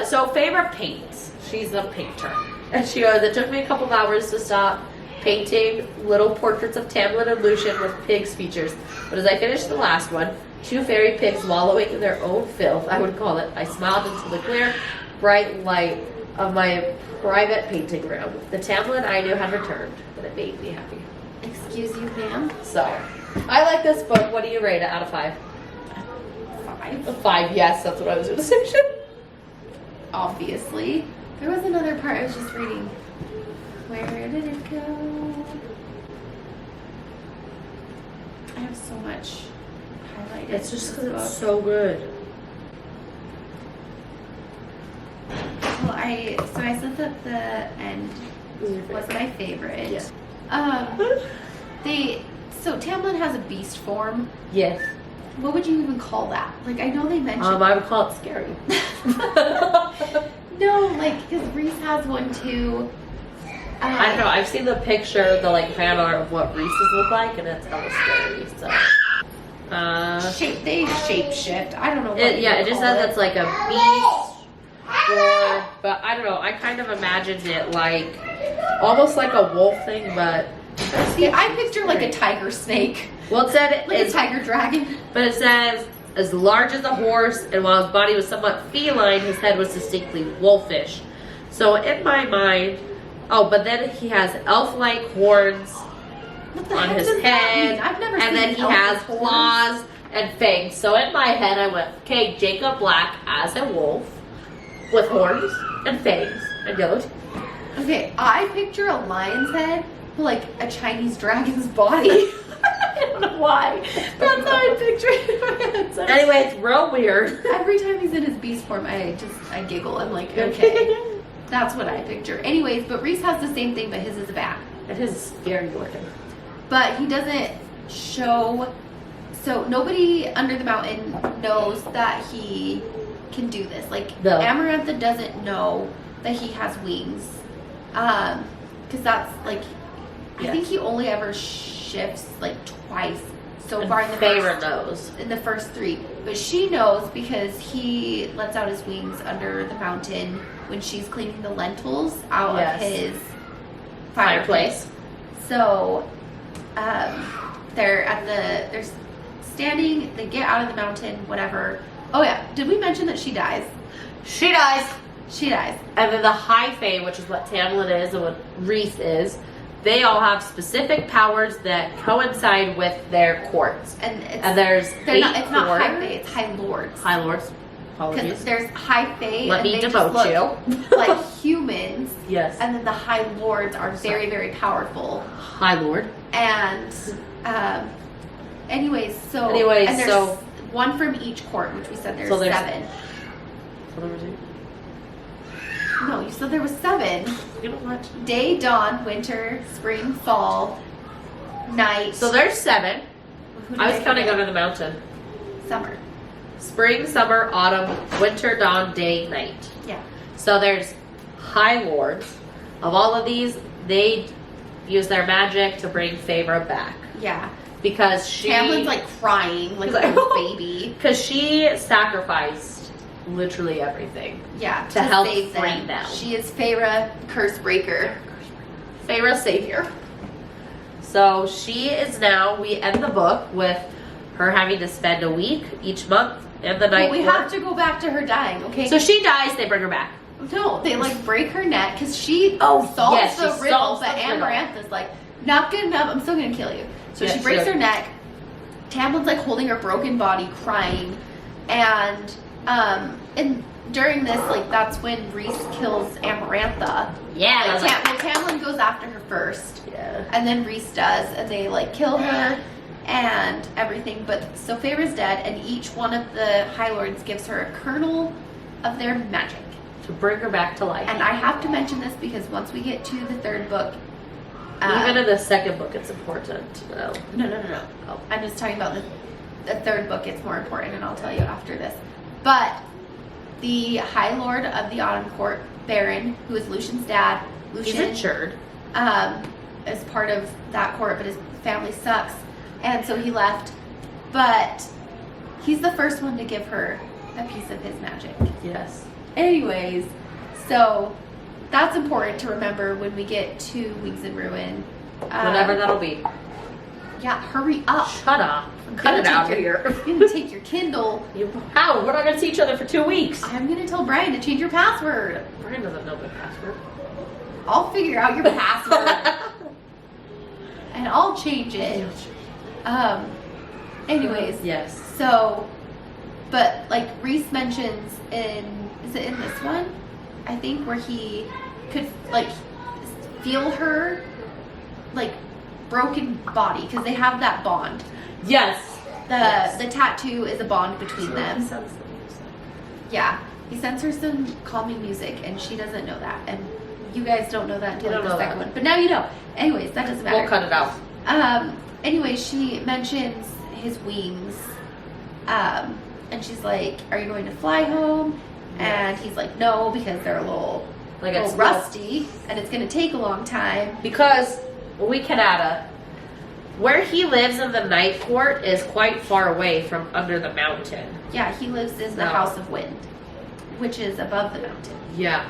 so Feyre paints. She's a painter. And she goes, it took me a couple of hours to stop painting little portraits of Tamlin and Lucian with pigs' features. But as I finished the last one, 2 fairy pigs wallowing in their own filth, I would call it, I smiled into the clear, bright light of my private painting room. The Tamlin I knew had returned, and it made me happy. Excuse you, ma'am? So, I like this book. What do you rate it out of 5? 5. 5, yes, that's what I was going to say. Obviously. There was another part I was just reading. Where did it go? I have so much highlighted. It's just because it's so good. Well, I said that the end was my favorite. Yeah. So Tamlin has a beast form. Yes. What would you even call that? Like, I know they mentioned... I would call it scary. No, like, because Reese has one too. I don't know, I've seen the picture, the like fan art of what Reese's look like, and it's hella scary, so... They shape shift. I don't know what it just says it's like a beast, or... But I don't know, I kind of imagined it like... Almost like a wolf thing, but... See, I picture like a tiger snake. Well, it said like a tiger dragon. But it says, as large as a horse, and while his body was somewhat feline, his head was distinctly wolfish. So in my mind, but then he has elf-like horns on his head, I've never and seen then he has claws and fangs. So in my head, I went, okay, Jacob Black as a wolf with horns and fangs and yellow teeth. Okay, I picture a lion's head, but like a Chinese dragon's body. I don't know why. That's how I picture it in my head. So anyway, it's real weird. Every time he's in his beast form, I giggle. I'm like, okay, that's what I picture. Anyways, but Reese has the same thing, but his is a bat. And his is scary looking. But he doesn't show. So nobody under the mountain knows that he can do this. Like No. Amarantha doesn't know that he has wings. Because that's like, I think he only ever shifts like twice so far in the Feyre knows in the first 3, but she knows because he lets out his wings under the mountain when she's cleaning the lentils out of his fireplace. So, they're standing. They get out of the mountain. Whatever. Oh yeah, did we mention that she dies? She dies. She dies. And then the High Fae, which is what Tamlin is and what Reese is, they all have specific powers that coincide with their courts. And there's it's not High Fae, it's High Lords. High Lords. Because Apologies. there's High Fae. Let me demote you. Like humans. Yes. And then the High Lords are very, very powerful. High Lord. And, anyways, so there's one from each court, which we said there's 7. So there was 8. No, you said there was 7. You know what? Day, dawn, winter, spring, fall, night. So there's 7. I was counting under the mountain. Summer. Spring, summer, autumn, winter, dawn, day, night. Yeah. So there's High Lords. Of all of these, they use their magic to bring Feyre back. Yeah. Because Tamlin's like crying like a baby. Because she sacrificed literally everything. Yeah. To help save free them. She is Feyre, curse breaker. Feyre savior. So she is now, we end the book with her having to spend a week each month in the night. Well, we have to go back to her dying, okay? So she dies, they bring her back. No, they like break her neck because she solves the riddle, but Amarantha's like, not good enough, I'm still gonna kill you. So she breaks her neck. Tamlin's like holding her broken body, crying, and during this, like that's when Reese kills Amarantha. Yeah. Like, Tamlin goes after her first. Yeah. And then Rhys does, and they like kill her and everything. But so Feyre's dead, and each one of the High Lords gives her a kernel of their magic. To bring her back to life. And I have to mention this because once we get to the third book... Even in the second book, it's important to know. No. Oh, I'm just talking about the third book. It's more important, and I'll tell you after this. But the High Lord of the Autumn Court, Baron, who is Lucian's dad... Lucian, he's insured. Is part of that court, but his family sucks. And so he left. But he's the first one to give her a piece of his magic. Yes. Anyways, so that's important to remember when we get to Wings in Ruin. Whatever that'll be. Yeah, hurry up. Shut up. Cut it out here. You're going to take your Kindle. How? We're not going to see each other for 2 weeks. I'm going to tell Brian to change your password. Brian doesn't know my password. I'll figure out your password. And I'll change it. Anyways. Yes. So, but like Rhys mentions is it in this one? I think where he could like feel her like broken body because they have that bond. Yes. The tattoo is a bond between them. He sends the music. Yeah. He sends her some calming music and she doesn't know that. And you guys don't know that until like the second one. But now you know. Anyways, that doesn't matter. We'll cut it out. Anyway, she mentions his wings. And she's like, are you going to fly home? And he's like, no, because they're a little rusty and it's going to take a long time. Because where he lives in the Night Court is quite far away from under the mountain. Yeah, he lives in the House of Wind, which is above the mountain. Yeah.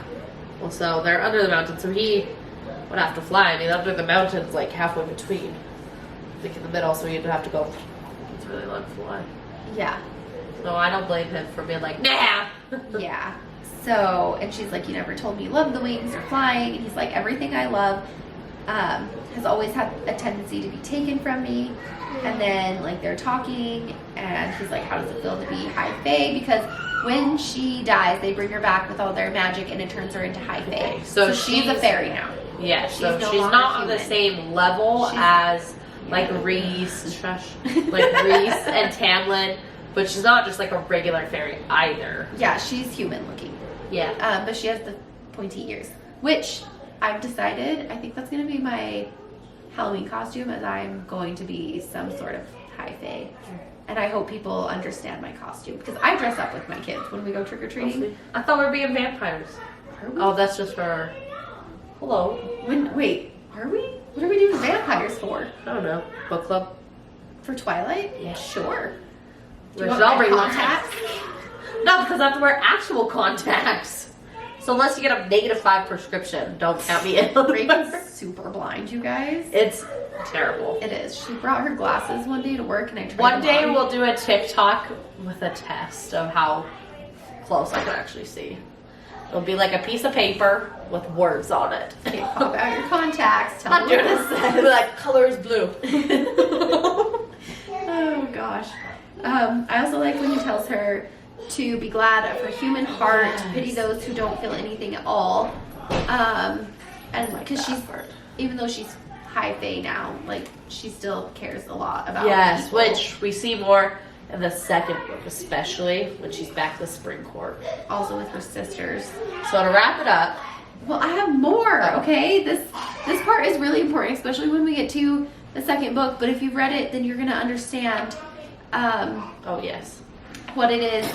Well, so they're under the mountain, so he would have to fly. I mean, under the mountain's like halfway between. Like in the middle, so he'd have to go. It's really long to fly. Yeah. So I don't blame him for being like, nah! Yeah. So, and she's like, you never told me you love the wings or flying. And he's like, everything I love has always had a tendency to be taken from me. And then, like, they're talking, and he's like, how does it feel to be High Fae? Because when she dies, they bring her back with all their magic, and it turns her into High Fae. Okay, so she's a fairy now. Yeah, so no she's not on human. the same level as, like, Rhys and Tamlin. But she's not just like a regular fairy either. Yeah, she's human looking. Yeah. But she has the pointy ears, which I've decided, I think that's going to be my Halloween costume, as I'm going to be some sort of High Fae. And I hope people understand my costume, because I dress up with my kids when we go trick-or-treating. I thought we were being vampires. Are we? Oh, that's just for... Hello. Wait, are we? What are we doing vampires for? I don't know. Book club? For Twilight? Yeah. Sure. Do you I'll want bring contacts? No, because I have to wear actual contacts. So unless you get a -5 prescription, don't count me in. Reagan's super blind, you guys. It's terrible. It is. She brought her glasses one day to work, and I tried One them day on. we'll do a TikTok with a test of how close I can actually see. It'll be like a piece of paper with words on it. Okay, pop out your contacts. Tell Not me doing what this. it It'll be like color is blue. Oh gosh. I also like when he tells her to be glad of her human heart, to pity those who don't feel anything at all. And because even though she's High Fae now, like she still cares a lot about people. Which we see more in the second book, especially when she's back to the Spring Court. Also with her sisters. So to wrap it up. Well, I have more. Okay, this part is really important, especially when we get to the second book. But if you've read it, then you're gonna understand. Oh yes. What it is.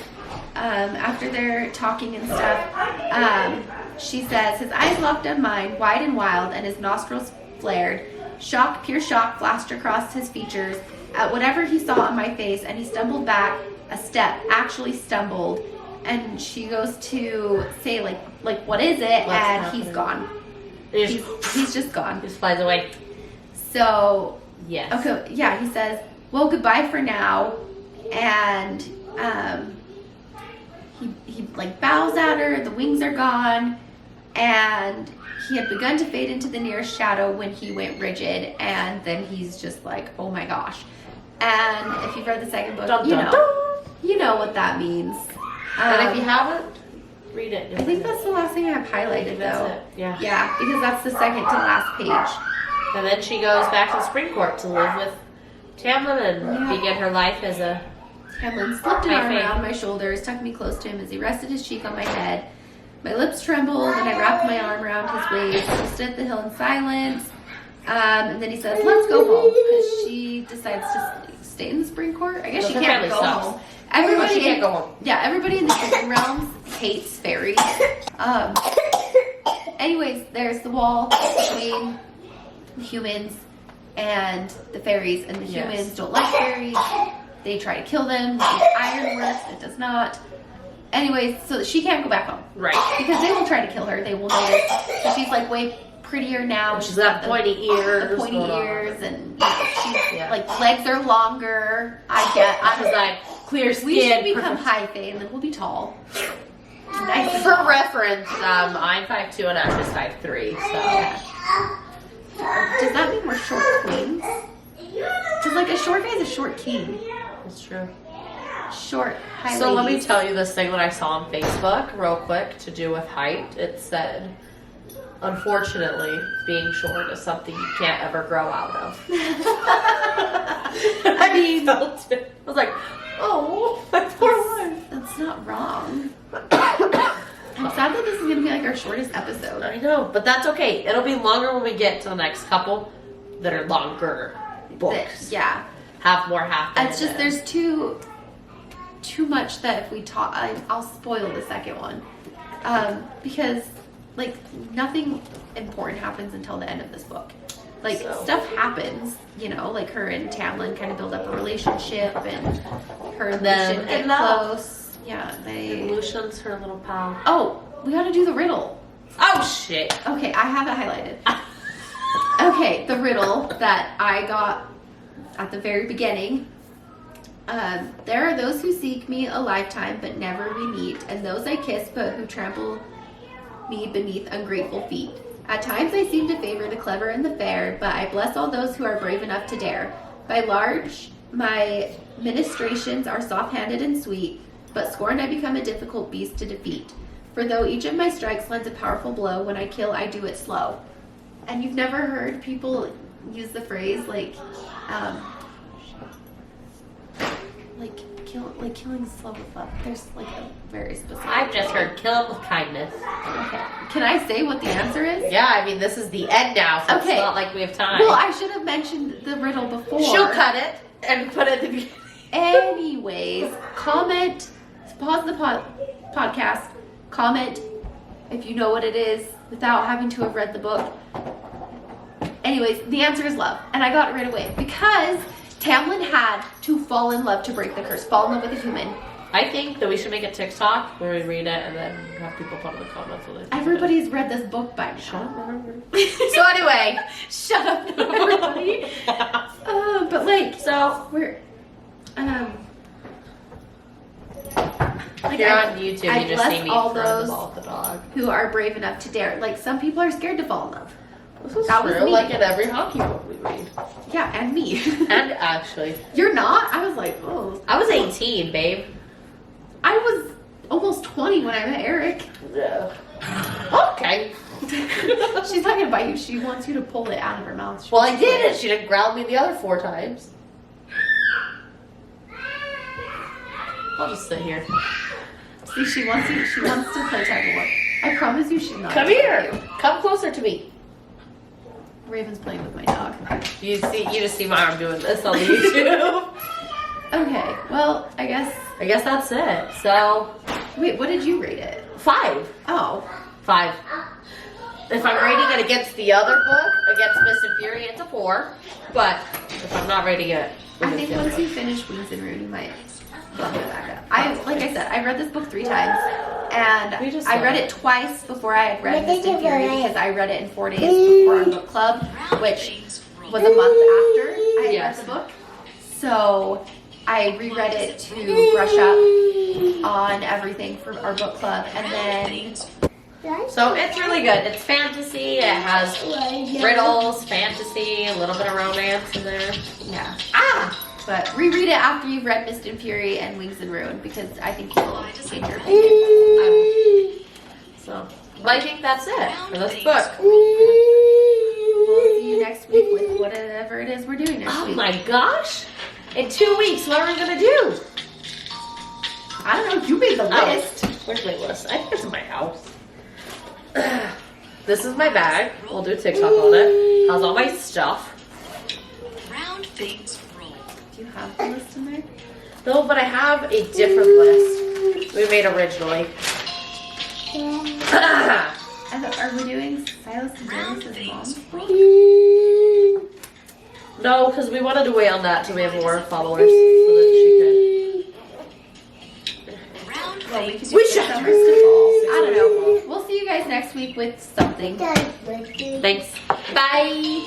After they're talking and stuff, she says, his eyes locked on mine, wide and wild, and his nostrils flared. Shock, pure shock, flashed across his features at whatever he saw on my face, and he stumbled back a step, actually stumbled. And she goes to say, like, what is it? What's and happening? he's gone. He's just gone. He just flies away. So, yes. Okay, yeah, he says, well, goodbye for now. And he like bows at her, the wings are gone, and he had begun to fade into the nearest shadow when he went rigid, and then he's just like, oh my gosh. And if you've read the second book, you know what that means. And if you haven't, read it. I think that's the last thing I have highlighted, though. It. Yeah. Yeah, because that's the second to last page. And then she goes back to the Spring Court to live with Tamlin and begin her life as a... Tamlin slipped an arm around my shoulders, tucked me close to him as he rested his cheek on my head. My lips trembled, and I wrapped my arm around his waist. We stood at the hill in silence. And then he says, let's go home, because she decides to stay in the Spring Court. I guess she can't go home. Everybody she can't go home. Yeah, everybody in the human realms hates fairies. Anyways, there's the wall between the humans and the fairies, and the humans don't like fairies. They try to kill them. The iron works. It does not. Anyways, so she can't go back home. Right. Because they will try to kill her. They will notice that she's like way prettier now. She's got pointy ears. The pointy ears, and she's like legs are longer. I was like, clear skin. We should become high fae, and then we'll be tall. Nice. For reference, I'm 5'2" and Ash is 5'3", so. Does that mean we're short queens? Because like a short guy is a short king. That's true. Short, high So ladies. let me tell you this thing that I saw on Facebook real quick to do with height. It said, unfortunately, being short is something you can't ever grow out of. I mean, felt it. I was like, oh, my poor one. That's not wrong. I'm sad that this is going to be like our shortest episode. I know, but that's okay. It'll be longer when we get to the next couple that are longer books. Yeah. Have more happen. It's just there's too much that if we talk, I'll spoil the second one. Because like nothing important happens until the end of this book. Like stuff happens, you know, like her and Tamlin kind of build up a relationship, and her and Lucian get close. Yeah, Lucian's her little pal. Oh, we gotta do the riddle. Oh shit. Okay, I have it highlighted. Okay, the riddle that I got at the very beginning. There are those who seek me a lifetime but never we meet, and those I kiss but who trample me beneath ungrateful feet. At times I seem to favor the clever and the fair, but I bless all those who are brave enough to dare. By large, my ministrations are soft-handed and sweet, but scorned I become a difficult beast to defeat. For though each of my strikes lends a powerful blow, when I kill, I do it slow. And you've never heard people use the phrase like killing slow with love. There's like a very specific. I've just heard kill it with kindness. Okay. Can I say what the answer is? Yeah, I mean this is the end now, so it's not like we have time. Well, I should have mentioned the riddle before. She'll cut it and put it at the beginning. Anyways, comment, pause the podcast, comment if you know what it is without having to have read the book. Anyways, the answer is love, and I got it right away because Tamlin had to fall in love to break the curse, fall in love with a human. I think that we should make a TikTok where we read it and then have people put in the comments with it. Everybody's read this book by now. Shut up. So anyway, shut up, everybody. But like, so we're like you're on YouTube, I you just see me all throwing those the ball at the dog. Who are brave enough to dare. Like some people are scared to fall in love. This is that true, was me. like in every hockey book we read. Yeah, and me. And actually. You're not? I was like, oh. I was 18, babe. I was almost 20 when I met Eric. Yeah. Okay. She's not gonna bite you. She wants you to pull it out of her mouth. Well, I did, and she didn't growl me the other 4 times. I'll just sit here. See, she wants to play tag of war. I promise you she's not. Come here. Come closer to me. Raven's playing with my dog. You just see my arm doing this on the YouTube. Okay, well, I guess that's it. So, wait, what did you rate it? 5. Oh. 5. If I'm rating it against the other book, against Mist and Fury, it's a 4. But if I'm not rating it, I think once you finish Wings and Rune, you might bump it back up. Like I said, I read this book 3 times, and I read it twice before I had read Mist and Fury because I read it in 4 days before our book club, which was a month after I had read the book. So I reread it to brush up on everything for our book club, and then. So it's really good. It's fantasy. It has riddles, fantasy, a little bit of romance in there. Yeah. But reread it after you've read Mist and Fury and Wings and Ruin because I think you'll change your opinion. So, but I think that's it for this book. We'll see you next week with whatever it is we're doing next week. Oh my gosh! In 2 weeks, what are we gonna do? I don't know. You made the list. Where's my list? I think it's in my house. This is my bag. We'll do TikTok on it. How's all my stuff? Round things roll. Do you have the list in there? No, but I have a different list we made originally. Are we doing Silas and Dennis's mom's book? No, because we wanted to wait on that till we have more followers so that she Round Well, we things could do summer snowballs. I don't know. We'll see you guys next week with something. could. Thanks. Bye.